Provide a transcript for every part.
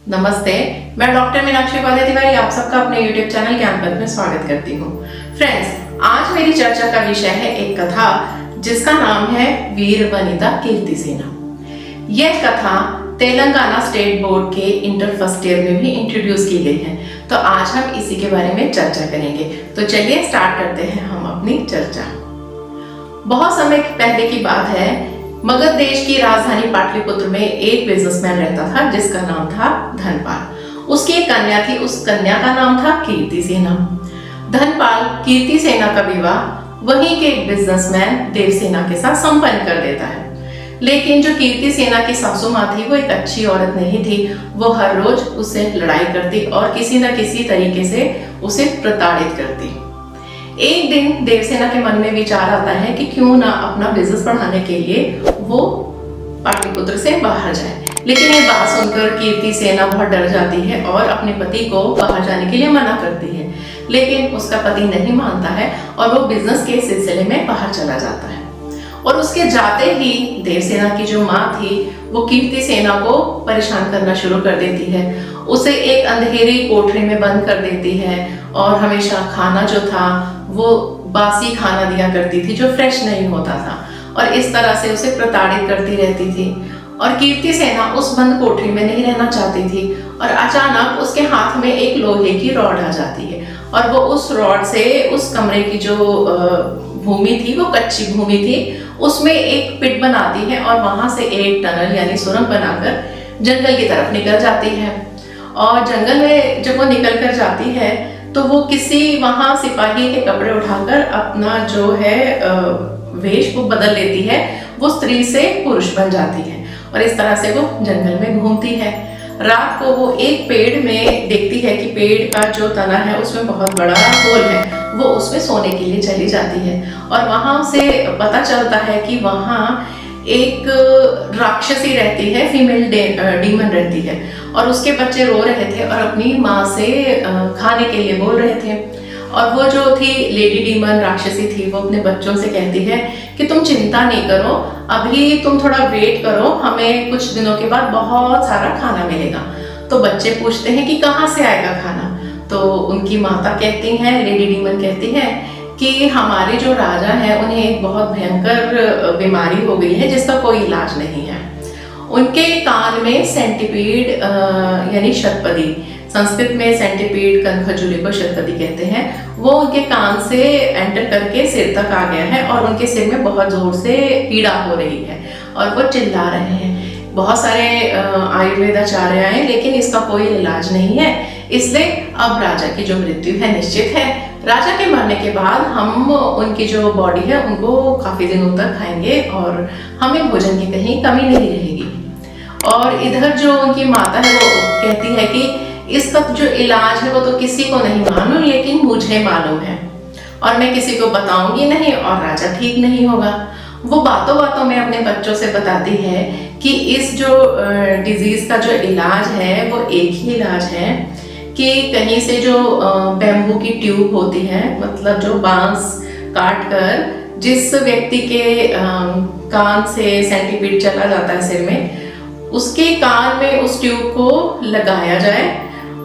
नमस्ते, मैं डॉक्टर मीनाक्षी उपाध्याय तिवारी आप सबका अपने YouTube चैनल ज्ञान पथ में स्वागत करती हूँ। फ्रेंड्स, आज मेरी चर्चा का विषय है एक कथा जिसका नाम है वीर वनिता कीर्तिसेना। यह कथा तेलंगाना स्टेट बोर्ड के इंटर फर्स्ट ईयर में भी इंट्रोड्यूस की गई है, तो आज हम इसी के बारे में चर्चा करेंगे। तो चलिए स्टार्ट करते हैं हम अपनी चर्चा। बहुत समय पहले की बात है, मगध देश की राजधानी पाटलिपुत्र में एक बिजनेसमैन रहता था जिसका नाम था धनपाल। उसकी एक कन्या थी, उस कन्या का नाम था कीर्तिसेना। धनपाल कीर्तिसेना का विवाह वहीं के एक बिजनेसमैन देवसेना के साथ संपन्न कर देता है। लेकिन जो कीर्तिसेना की सासू माँ थी वो एक अच्छी औरत नहीं थी। वो हर रोज उससे लड़ाई करती और किसी न किसी तरीके से उसे प्रताड़ित करती। एक दिन देवसेना के मन में विचार आता है कि क्यों ना अपना बिजनेस बढ़ाने के लिए वो पाटलिपुत्र से बाहर जाए। लेकिन ये बात सुनकर कीर्तिसेना बहुत डर जाती है और अपने पति को बाहर जाने के लिए मना करती है। लेकिन उसका पति नहीं मानता है और वो बिजनेस के सिलसिले में बाहर चला जाता है। और उसके जाते ही देवसेना की जो माँ थी वो कीर्तिसेना को परेशान करना शुरू कर देती है। उसे एक अंधेरी कोठरी में बंद कर देती है और हमेशा खाना जो था वो बासी खाना दिया करती थी जो फ्रेश नहीं होता था, और इस तरह से उसे प्रताड़ित करती रहती थी। और कीर्तिसेना उस बंद कोठरी में नहीं रहना चाहती थी और अचानक उसके हाथ में एक लोहे की रॉड आ जाती है और वो उस रॉड से उस कमरे की जो भूमि थी, वो कच्ची भूमि थी, उसमें एक पिट बनाती है और वहां से एक टनल यानी सुरंग बनाकर जंगल की तरफ निकल जाती है। और जंगल में जब वो निकल कर जाती है तो वो किसी वहां सिपाही के कपड़े उठाकर अपना जो है वेश वो बदल लेती है। वो स्त्री से पुरुष बन जाती है और इस तरह से वो जंगल में घूमती है। रात को वो एक पेड़ में देखती है कि पेड़ का जो तना है उसमें बहुत बड़ा होल है। वो उसमें सोने के लिए चली जाती है और वहां से पता चलता है कि वहां एक राक्षसी रहती है, फीमेल डीमन रहती है, और उसके बच्चे रो रहे थे और अपनी माँ से खाने के लिए बोल रहे थे। और वो जो थी लेडी डीमन राक्षसी थी, वो अपने बच्चों से कहती है कि तुम चिंता नहीं करो, अभी तुम थोड़ा वेट करो, हमें कुछ दिनों के बाद बहुत सारा खाना मिलेगा। तो बच्चे पूछते हैं कि कहाँ से आएगा खाना। तो उनकी माता कहती हैं, लेडी डीमन कहती है कि हमारे जो राजा हैं उन्हें एक बहुत भयंकर बीमारी हो गई है जिसका कोई इलाज नहीं है। उनके कान में सेंटीपीड यानी शतपदी, संस्कृत में सेंटीपीड कनखजूरे को शतपदी कहते हैं, वो उनके कान से एंटर करके सिर तक आ गया है और उनके सिर में बहुत जोर से पीड़ा हो रही है और वो चिल्ला रहे हैं। बहुत सारे आयुर्वेदाचार्य आए लेकिन इसका कोई इलाज नहीं है, इसलिए अब राजा की जो मृत्यु है निश्चित है। राजा के मरने के बाद हम उनकी जो बॉडी है उनको काफी दिनों तक खाएंगे और हमें भोजन की कहीं कमी नहीं रहेगी। और इधर जो उनकी माता है वो कहती है कि इसका जो इलाज है वो तो किसी को नहीं मालूम, लेकिन मुझे मालूम है और मैं किसी को बताऊंगी नहीं और राजा ठीक नहीं होगा। वो बातों बातों में अपने बच्चों से बताती है कि इस जो डिजीज का जो इलाज है वो एक ही इलाज है कि कहीं से जो बैम्बू की ट्यूब होती है, मतलब जो बांस काट कर जिस व्यक्ति के कान से सेंटीपीड चला जाता है सिर में, उसके कान में उस ट्यूब को लगाया जाए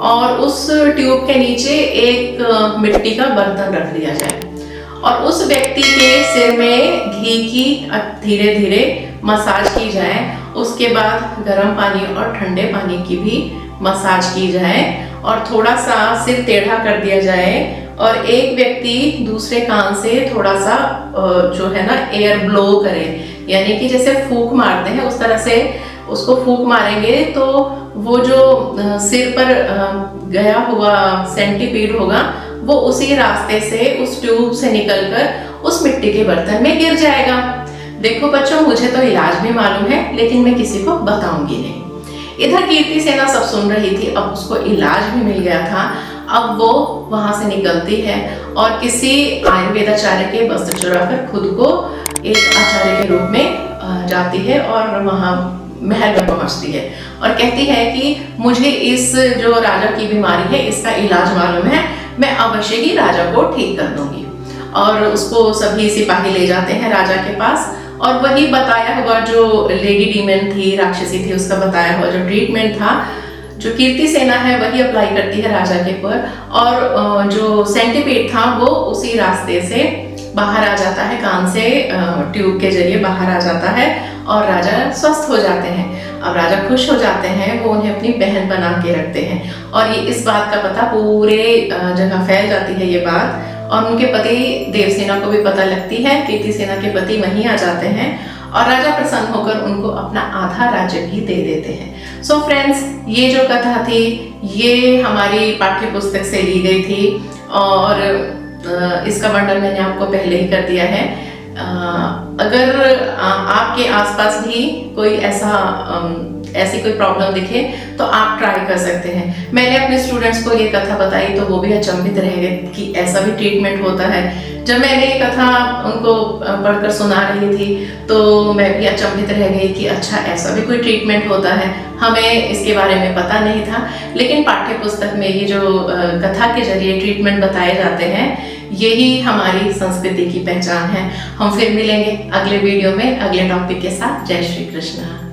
और उस ट्यूब के नीचे एक मिट्टी का बर्तन रख दिया जाए और उस व्यक्ति के सिर में घी की धीरे धीरे मसाज की जाए। उसके बाद गर्म पानी और ठंडे पानी की भी मसाज की जाए और थोड़ा सा सिर टेढ़ा कर दिया जाए और एक व्यक्ति दूसरे कान से थोड़ा सा जो है ना एयर ब्लो करे, यानी कि जैसे फूंक मारते हैं उस तरह से उसको फूंक मारेंगे तो वो जो सिर पर गया हुआ सेंटीपीड होगा वो उसी रास्ते से उस ट्यूब से निकलकर उस मिट्टी के बर्तन में गिर जाएगा। देखो बच्चों, मुझे तो इलाज भी मालूम है लेकिन मैं किसी को बताऊंगी नहीं। इधर कीर्तिसेना सब सुन रही थी, अब उसको इलाज भी मिल गया था। अब वो वहां से निकलती है और किसी आयुर्वेदाचार्य के वस्त्र चुराकर खुद को एक आचार्य के रूप में जाती है और वहां महल में पहुंचती है और कहती है कि मुझे इस जो राजा की बीमारी है इसका इलाज मालूम है, मैं अवश्य ही राजा को ठीक कर दूंगी। और उसको सभी सिपाही ले जाते हैं राजा के पास और वही बताया हुआ जो लेडी डीमन थी, राक्षसी थी, उसका बताया हुआ जो ट्रीटमेंट था, जो कीर्ति सेना है वही अप्लाई करती है राजा के ऊपर, और जो सेंटीपीड था वो उसी रास्ते से बाहर आ जाता है, कान से ट्यूब के जरिए बाहर आ जाता है और राजा स्वस्थ हो जाते हैं। अब राजा खुश हो जाते हैं, वो उन्हें अपनी बहन बना के रखते हैं और ये इस बात का पता पूरे जगह फैल जाती है ये बात, और उनके पति देवसेना को भी पता लगती है, कीर्ति सेना के पति वहीं आ जाते हैं और राजा प्रसन्न होकर उनको अपना आधा राज्य भी दे देते हैं। सो फ्रेंड्स, ये जो कथा थी ये हमारी पाठ्य पुस्तक से ली गई थी और इसका वर्णन मैंने आपको पहले ही कर दिया है। अगर आपके आसपास भी कोई ऐसी कोई प्रॉब्लम दिखे तो आप ट्राई कर सकते हैं। मैंने अपने स्टूडेंट्स को ये कथा बताई तो वो भी अचंभित रह गए कि ऐसा भी ट्रीटमेंट होता है। जब मैंने ये कथा उनको पढ़कर सुना रही थी तो मैं भी अचंभित रह गई कि अच्छा ऐसा भी कोई ट्रीटमेंट होता है, हमें इसके बारे में पता नहीं था। लेकिन पाठ्य पुस्तक में ये जो कथा के जरिए ट्रीटमेंट बताए जाते हैं यही हमारी संस्कृति की पहचान है। हम फिर मिलेंगे अगले वीडियो में अगले टॉपिक के साथ। जय श्री कृष्ण।